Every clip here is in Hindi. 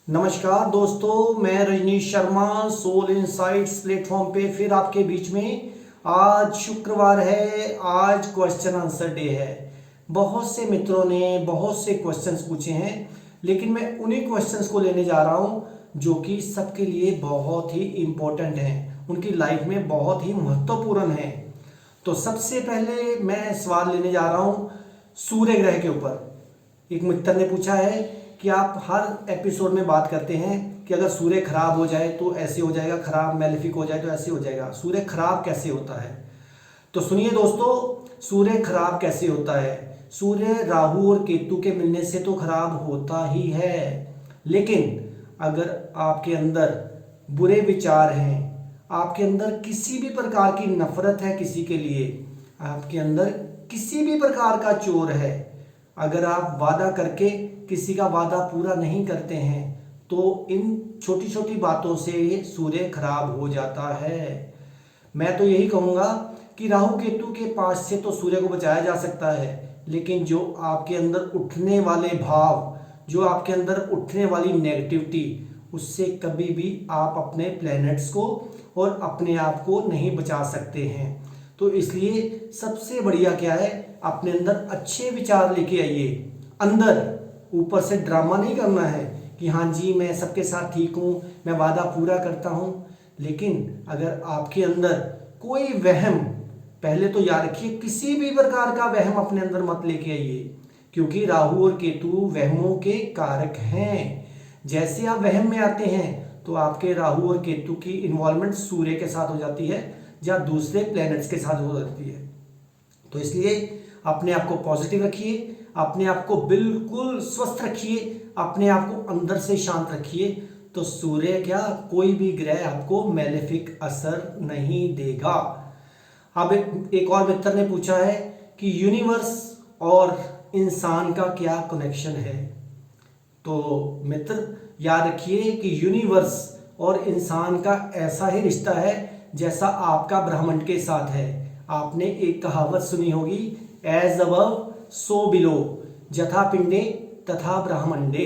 नमस्कार दोस्तों, मैं Rajneesh Sharma Soul Insights platform पे फिर आपके बीच में। आज शुक्रवार है, आज क्वेश्चन आंसर डे है। बहुत से मित्रों ने बहुत से क्वेश्चंस पूछे हैं, लेकिन मैं उन्हीं क्वेश्चंस को लेने जा रहा हूं जो कि सबके लिए बहुत ही इम्पोर्टेंट हैं, उनकी लाइफ में बहुत ही महत्वपूर्ण है। तो सबसे पहले मैं सवाल लेने जा रहा हूं सूर्य ग्रह के ऊपर। एक मित्र ने पूछा है कि आप हर एपिसोड में बात करते हैं कि अगर सूर्य खराब हो जाए तो ऐसे हो जाएगा, खराब मैलेफिक हो जाए तो ऐसे हो जाएगा, सूर्य खराब कैसे होता है। तो सुनिए दोस्तों, सूर्य खराब कैसे होता है। सूर्य राहु और केतु के मिलने से तो खराब होता ही है, लेकिन अगर आपके अंदर बुरे विचार हैं, आपके अंदर किसी भी प्रकार की नफरत है किसी के लिए, आपके अंदर किसी भी प्रकार का चोर है, अगर आप वादा करके किसी का वादा पूरा नहीं करते हैं, तो इन छोटी छोटी बातों से सूर्य खराब हो जाता है। मैं तो यही कहूँगा कि राहु केतु के पास से तो सूर्य को बचाया जा सकता है, लेकिन जो आपके अंदर उठने वाले भाव, जो आपके अंदर उठने वाली नेगेटिविटी, उससे कभी भी आप अपने प्लैनेट्स को और अपने आप को नहीं बचा सकते हैं। तो इसलिए सबसे बढ़िया क्या है, अपने अंदर अच्छे विचार लेके आइए। अंदर, ऊपर से ड्रामा नहीं करना है कि हाँ जी मैं सबके साथ ठीक हूँ, मैं वादा पूरा करता हूँ। लेकिन अगर आपके अंदर कोई वहम, पहले तो याद रखिए किसी भी प्रकार का वहम अपने अंदर मत लेके आइए, क्योंकि राहु और केतु वहमों के कारक हैं। जैसे आप वहम में आते हैं तो आपके राहु और केतु की इन्वॉल्वमेंट सूर्य के साथ हो जाती है या दूसरे प्लैनेट्स के साथ हो जाती है। तो इसलिए अपने आप को पॉजिटिव रखिए, अपने आप को बिल्कुल स्वस्थ रखिए, अपने आप को अंदर से शांत रखिए, तो सूर्य क्या, कोई भी ग्रह आपको मैलेफिक असर नहीं देगा। अब एक और मित्र ने पूछा है कि यूनिवर्स और इंसान का क्या कनेक्शन है। तो मित्र याद रखिए कि यूनिवर्स और इंसान का ऐसा ही रिश्ता है जैसा आपका ब्रह्मांड के साथ है। आपने एक कहावत सुनी होगी, एज अबव सो बिलो, जथा पिंडे तथा ब्रह्मंडे।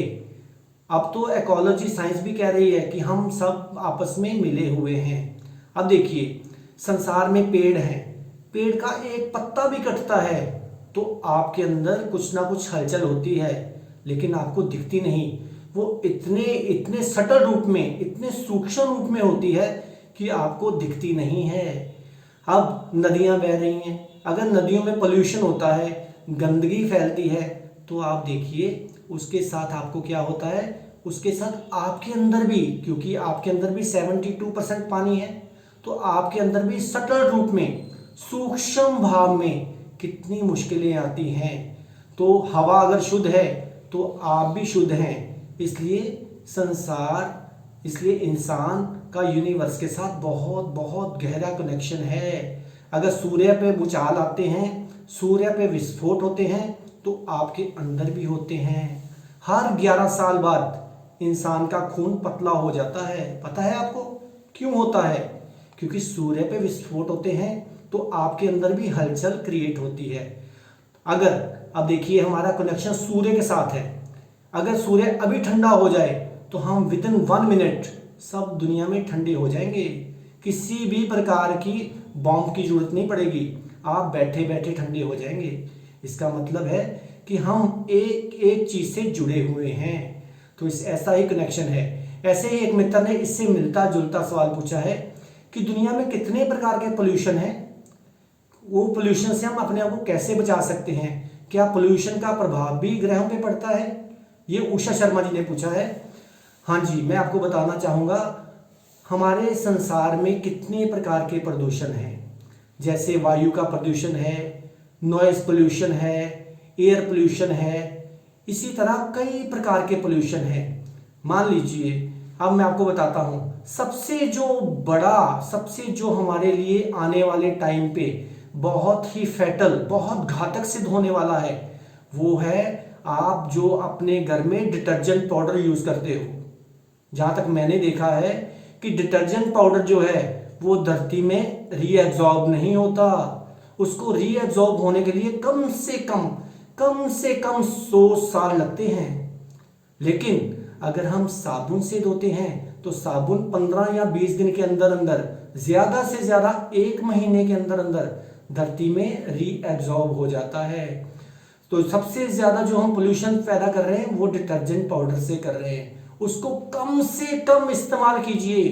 अब तो इकोलॉजी साइंस भी कह रही है कि हम सब आपस में मिले हुए हैं। अब देखिए, संसार में पेड़ हैं, पेड़ का एक पत्ता भी कटता है तो आपके अंदर कुछ ना कुछ हलचल होती है, लेकिन आपको दिखती नहीं। वो इतने इतने सटल रूप में, इतने सूक्ष्म रूप में होती है कि आपको दिखती नहीं है। अब नदियां बह रही हैं, अगर नदियों में पोल्यूशन होता है, गंदगी फैलती है, तो आप देखिए उसके साथ आपको क्या होता है, उसके साथ आपके अंदर भी, क्योंकि आपके अंदर भी 72% पानी है, तो आपके अंदर भी सटल रूप में, सूक्ष्म भाव में कितनी मुश्किलें आती हैं। तो हवा अगर शुद्ध है तो आप भी शुद्ध हैं। इसलिए संसार, इसलिए इंसान का यूनिवर्स के साथ बहुत बहुत गहरा कनेक्शन है। अगर सूर्य पे भूचाल आते हैं, सूर्य पे विस्फोट होते हैं, तो आपके अंदर भी होते हैं। हर 11 साल बाद इंसान का खून पतला हो जाता है। पता है आपको क्यों होता है? क्योंकि सूर्य पे विस्फोट होते हैं तो आपके अंदर भी हलचल क्रिएट होती है। अगर, अब देखिए हमारा कनेक्शन सूर्य के साथ है, अगर सूर्य अभी ठंडा हो जाए तो हम विद इन 1 मिनट सब दुनिया में ठंडे हो जाएंगे। किसी भी प्रकार की बॉम्ब की जरूरत नहीं पड़ेगी, आप बैठे बैठे ठंडे हो जाएंगे। इसका मतलब है कि हम एक एक चीज से जुड़े हुए हैं। तो इस ऐसा ही कनेक्शन है। ऐसे ही एक मित्र ने इससे मिलता जुलता सवाल पूछा है कि दुनिया में कितने प्रकार के पोल्यूशन हैं, वो पोल्यूशन से हम अपने आप को कैसे बचा सकते हैं, क्या पोल्यूशन का प्रभाव भी ग्रहों पे पड़ता है। ये उषा शर्मा जी ने पूछा है। हाँ जी, मैं आपको बताना चाहूँगा हमारे संसार में कितने प्रकार के प्रदूषण हैं। जैसे वायु का प्रदूषण है, नॉइज पोल्यूशन है, एयर पोल्यूशन है, इसी तरह कई प्रकार के पोल्यूशन हैं। मान लीजिए, अब मैं आपको बताता हूँ सबसे जो बड़ा, सबसे जो हमारे लिए आने वाले टाइम पे बहुत ही फैटल, बहुत घातक सिद्ध होने वाला है, वो है आप जो अपने घर में डिटर्जेंट पाउडर यूज करते हो। जहां तक मैंने देखा है कि डिटर्जेंट पाउडर जो है वो धरती में रीएब्जॉर्ब नहीं होता। उसको रीएब्जॉर्ब होने के लिए कम से कम 100 साल लगते हैं। लेकिन अगर हम साबुन से धोते हैं तो साबुन 15 या 20 दिन के अंदर अंदर, ज्यादा से ज्यादा 1 महीने के अंदर अंदर धरती में रीएब्जॉर्ब हो जाता है। तो सबसे ज्यादा जो हम पोल्यूशन पैदा कर रहे हैं वो डिटर्जेंट पाउडर से कर रहे हैं। उसको कम से कम इस्तेमाल कीजिए,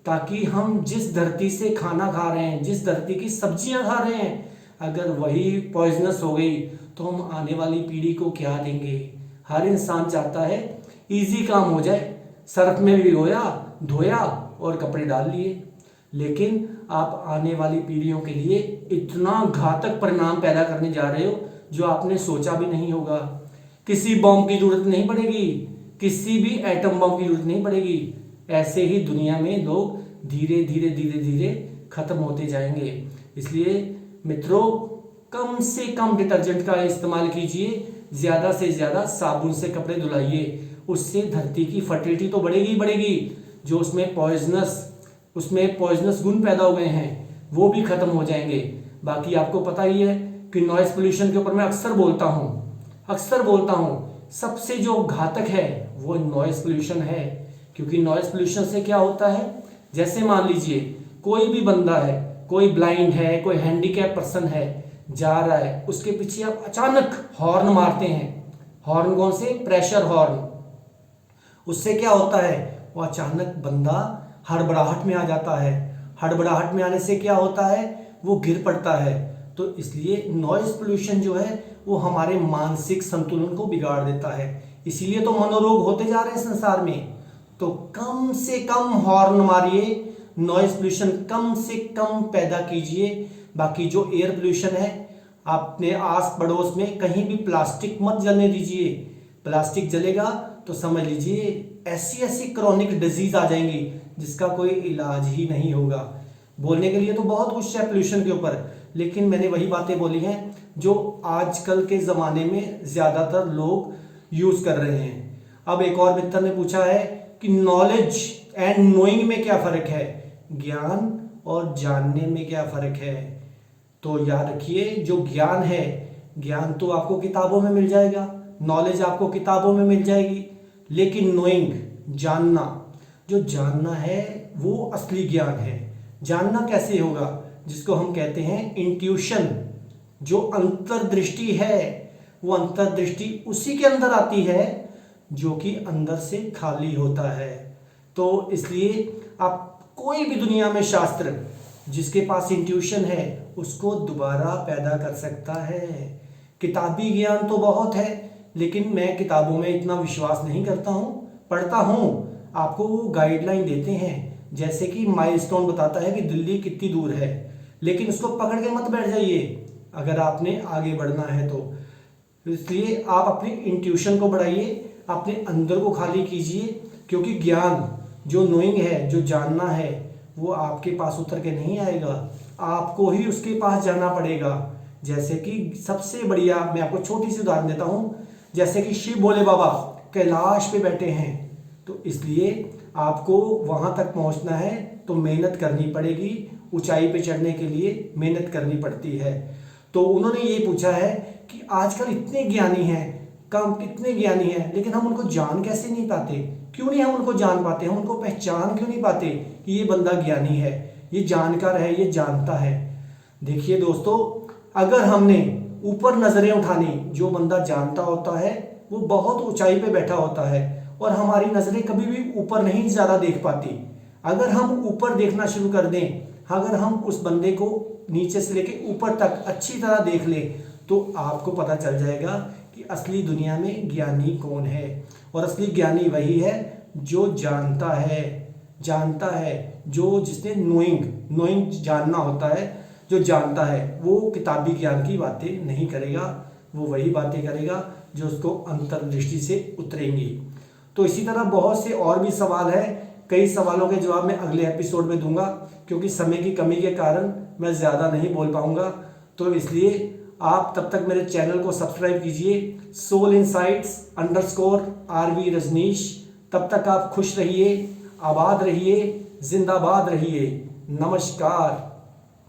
ताकि हम जिस धरती से खाना खा रहे हैं, जिस धरती की सब्जियां खा रहे हैं, अगर वही पॉइजनस हो गई तो हम आने वाली पीढ़ी को क्या देंगे। हर इंसान चाहता है इजी काम हो जाए, सर्फ में भिगोया, धोया और कपड़े डाल लिए। लेकिन आप आने वाली पीढ़ियों के लिए इतना घातक परिणाम पैदा करने जा रहे हो जो आपने सोचा भी नहीं होगा। किसी बॉम्ब की जरूरत नहीं पड़ेगी, किसी भी एटम बम की जरूरत नहीं पड़ेगी। ऐसे ही दुनिया में लोग धीरे धीरे धीरे धीरे खत्म होते जाएंगे। इसलिए मित्रों, कम से कम डिटर्जेंट का इस्तेमाल कीजिए, ज्यादा से ज्यादा साबुन से कपड़े धुलाइए। उससे धरती की फर्टिलिटी तो बढ़ेगी ही बढ़ेगी, जो उसमें पॉइजनस गुण पैदा हो गए हैं वो भी खत्म हो जाएंगे। बाकी आपको पता ही है कि नॉइस पोल्यूशन के ऊपर मैं अक्सर बोलता हूँ, सबसे जो घातक है वो नॉइस पोल्यूशन है। क्योंकि नॉइस पोल्यूशन से क्या होता है, जैसे मान लीजिए कोई भी बंदा है, कोई ब्लाइंड है, कोई हैंडीकैप पर्सन है, जा रहा है, उसके पीछे आप अचानक हॉर्न मारते हैं। हॉर्न कौन से? Pressure horn. उससे क्या होता है, वो अचानक बंदा हड़बड़ाहट में आ जाता है। हड़बड़ाहट में आने से क्या होता है, वो गिर पड़ता है। तो इसलिए नॉइस पोल्यूशन जो है वो हमारे मानसिक संतुलन को बिगाड़ देता है। इसीलिए तो मनोरोग होते जा रहे हैं संसार में। तो कम से कम हॉर्न मारिए, नॉइस पोल्यूशन कम से कम पैदा कीजिए। बाकी जो एयर पोल्यूशन है, अपने आस पड़ोस में कहीं भी प्लास्टिक मत जलने दीजिए। प्लास्टिक जलेगा तो समझ लीजिए ऐसी ऐसी क्रॉनिक डिजीज आ जाएंगी जिसका कोई इलाज ही नहीं होगा। बोलने के लिए तो बहुत कुछ है पोल्यूशन के ऊपर, लेकिन मैंने वही बातें बोली हैं जो आजकल के ज़माने में ज़्यादातर लोग यूज़ कर रहे हैं। अब एक और मित्र ने पूछा है कि नॉलेज एंड नोइंग में क्या फ़र्क है, ज्ञान और जानने में क्या फ़र्क है। तो याद रखिए, जो ज्ञान है, ज्ञान तो आपको किताबों में मिल जाएगा, नॉलेज आपको किताबों में मिल जाएगी, लेकिन नोइंग, जानना, जो जानना है वो असली ज्ञान है। जानना कैसे होगा, जिसको हम कहते हैं इंट्यूशन, जो अंतर्दृष्टि है, वो अंतर्दृष्टि उसी के अंदर आती है जो कि अंदर से खाली होता है। तो इसलिए आप कोई भी दुनिया में शास्त्र जिसके पास इंट्यूशन है उसको दोबारा पैदा कर सकता है। किताबी ज्ञान तो बहुत है, लेकिन मैं किताबों में इतना विश्वास नहीं करता हूँ। पढ़ता हूँ, आपको वो गाइडलाइन देते हैं, जैसे कि माइलस्टोन बताता है कि दिल्ली कितनी दूर है, लेकिन उसको पकड़ के मत बैठ जाइए अगर आपने आगे बढ़ना है तो। इसलिए आप अपनी इंट्यूशन को बढ़ाइए, अपने अंदर को खाली कीजिए, क्योंकि ज्ञान, जो नोइंग है, जो जानना है, वो आपके पास उतर के नहीं आएगा, आपको ही उसके पास जाना पड़ेगा। जैसे कि सबसे बढ़िया मैं आपको छोटी सी उदाहरण देता हूँ, जैसे कि शिव भोले बाबा कैलाश पे बैठे हैं, तो इसलिए आपको वहाँ तक पहुँचना है तो मेहनत करनी पड़ेगी। ऊंचाई पे चढ़ने के लिए मेहनत करनी पड़ती है। तो उन्होंने ये पूछा है कि आजकल इतने ज्ञानी हैं, कितने ज्ञानी हैं, लेकिन हम उनको जान कैसे नहीं पाते। क्यों नहीं हम उनको जान पाते, हम उनको पहचान क्यों नहीं पाते कि ये बंदा ज्ञानी है, ये जानकार है, ये जानता है। देखिए दोस्तों, अगर हमने ऊपर नजरें उठानी, जो बंदा जानता होता है वो बहुत ऊंचाई पे बैठा होता है और हमारी नजरें कभी भी ऊपर नहीं ज्यादा देख पाती। अगर हम ऊपर देखना शुरू कर दें, अगर हम उस बंदे को नीचे से लेके ऊपर तक अच्छी तरह देख लें, तो आपको पता चल जाएगा कि असली दुनिया में ज्ञानी कौन है। और असली ज्ञानी वही है जो जानता है, जो जिसने नोइंग जानना होता है, जो जानता है, वो किताबी ज्ञान की बातें नहीं करेगा, वो वही बातें करेगा जो उसको अंतर्दृष्टि से उतरेंगी। तो इसी तरह बहुत से और भी सवाल है, कई सवालों के जवाब मैं अगले एपिसोड में दूंगा, क्योंकि समय की कमी के कारण मैं ज़्यादा नहीं बोल पाऊंगा। तो इसलिए आप तब तक मेरे चैनल को सब्सक्राइब कीजिए, सोल इनसाइट्स _RV रजनीश। तब तक आप खुश रहिए, आबाद रहिए, जिंदाबाद रहिए। नमस्कार।